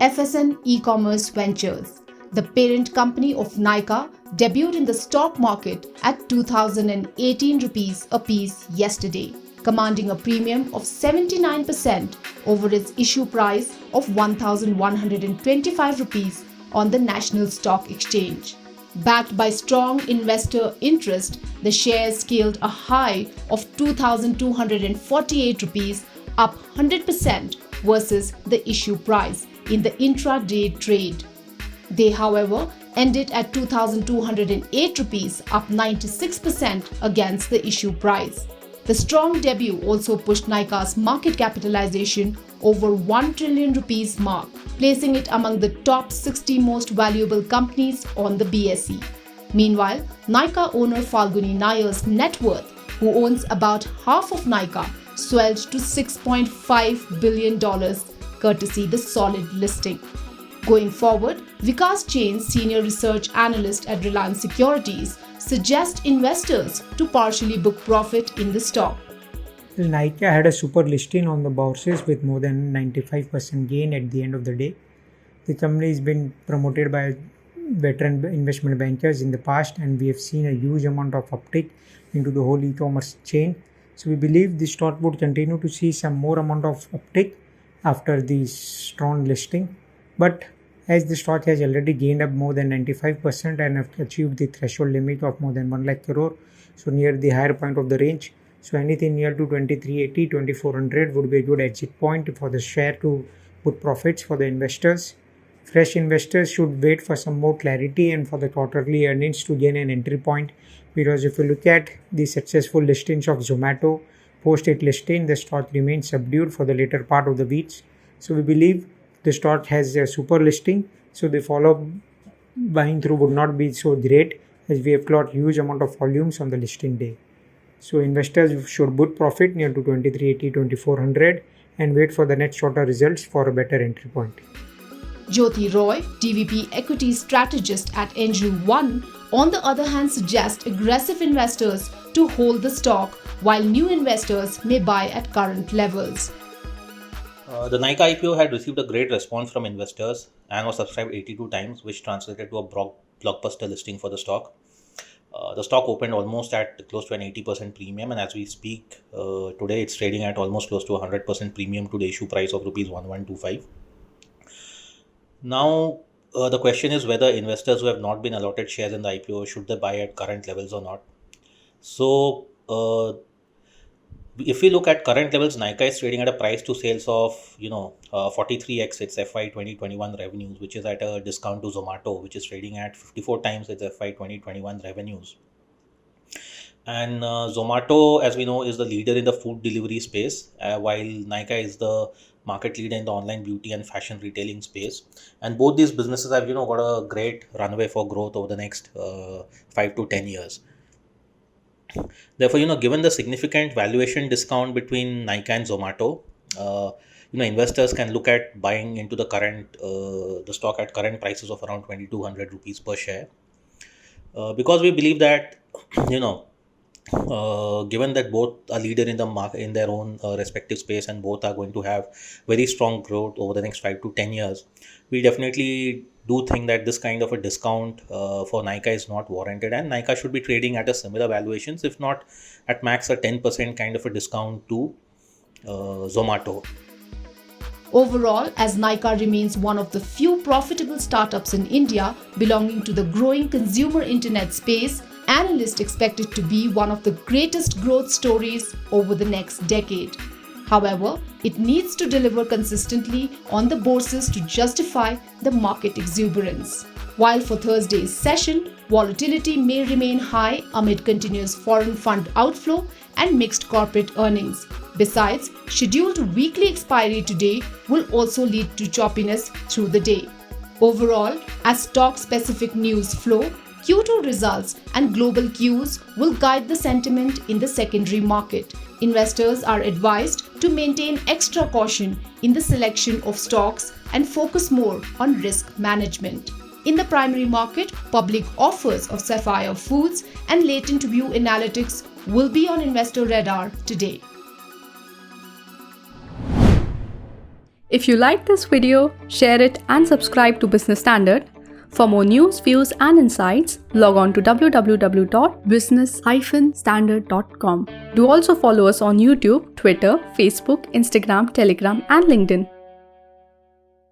FSN E-commerce Ventures, the parent company of Nykaa, debuted in the stock market at 2018 rupees a piece yesterday, commanding a premium of 79% over its issue price of 1,125 rupees on the National Stock Exchange. Backed by strong investor interest, the shares scaled a high of 2,248 rupees, up 100% versus the issue price in the intraday trade. They, however, ended at 2,208 rupees, up 96% against the issue price. The strong debut also pushed Nykaa's market capitalization over 1 trillion rupees mark, placing it among the top 60 most valuable companies on the BSE. Meanwhile, Nykaa owner Falguni Nayar's net worth, who owns about half of Nykaa, swelled to $6.5 billion courtesy the solid listing. Going forward, Vikas Jain, senior research analyst at Reliance Securities, suggests investors to partially book profit in the stock. Nykaa had a super listing on the bourses with more than 95% gain at the end of the day. The company has been promoted by veteran investment bankers in the past, and we have seen a huge amount of uptick into the whole e-commerce chain. So we believe the stock would continue to see some more amount of uptick after the strong listing. But as the stock has already gained up more than 95% and have achieved the threshold limit of more than 1 lakh crore, so near the higher point of the range, so anything near to 2380, 2400 would be a good exit point for the share to put profits for the investors. Fresh investors should wait for some more clarity and for the quarterly earnings to gain an entry point, because if you look at the successful listings of Zomato, post its listing, the stock remains subdued for the later part of the weeks. So we believe the stock has a super listing, so the follow-up buying through would not be so great, as we have got huge amount of volumes on the listing day. So investors should book profit near to 2380, 2400 and wait for the next quarter results for a better entry point. Jyoti Roy, DVP equity strategist at Angel One, on the other hand, suggests aggressive investors to hold the stock, while new investors may buy at current levels. The Nykaa IPO had received a great response from investors and was subscribed 82 times, which translated to a blockbuster listing for the stock. The stock opened almost at close to an 80% premium, and as we speak today, it's trading at almost close to 100% premium to the issue price of rupees 1125. Now, the question is whether investors who have not been allotted shares in the IPO, should they buy at current levels or not. So, if we look at current levels, Nykaa is trading at a price to sales of 43x its FY 2021 revenues, which is at a discount to Zomato, which is trading at 54 times its FY 2021 revenues. And Zomato, as we know, is the leader in the food delivery space, while Nykaa is the market leader in the online beauty and fashion retailing space. And both these businesses have got a great runway for growth over the next 5 to 10 years. Therefore, given the significant valuation discount between Nykaa and Zomato, investors can look at buying into the stock at current prices of around 2200 rupees per share, because we believe that given that both are leader in the market in their own respective space, and both are going to have very strong growth over the next 5 to 10 years, we definitely do think that this kind of a discount for Nykaa is not warranted, and Nykaa should be trading at a similar valuations, if not at max a 10% kind of a discount to Zomato. Overall, as Nykaa remains one of the few profitable startups in India belonging to the growing consumer internet space, analysts expect it to be one of the greatest growth stories over the next decade. However, it needs to deliver consistently on the bourses to justify the market exuberance. While for Thursday's session, volatility may remain high amid continuous foreign fund outflow and mixed corporate earnings. Besides, scheduled weekly expiry today will also lead to choppiness through the day. Overall, as stock-specific news flow, Q2 results and global cues will guide the sentiment in the secondary market. Investors are advised to maintain extra caution in the selection of stocks and focus more on risk management. In the primary market, public offers of Sapphire Foods and Latent View Analytics will be on investor radar today. If you like this video, share it and subscribe to Business Standard. For more news, views and insights, log on to www.business-standard.com. Do also follow us on YouTube, Twitter, Facebook, Instagram, Telegram and LinkedIn.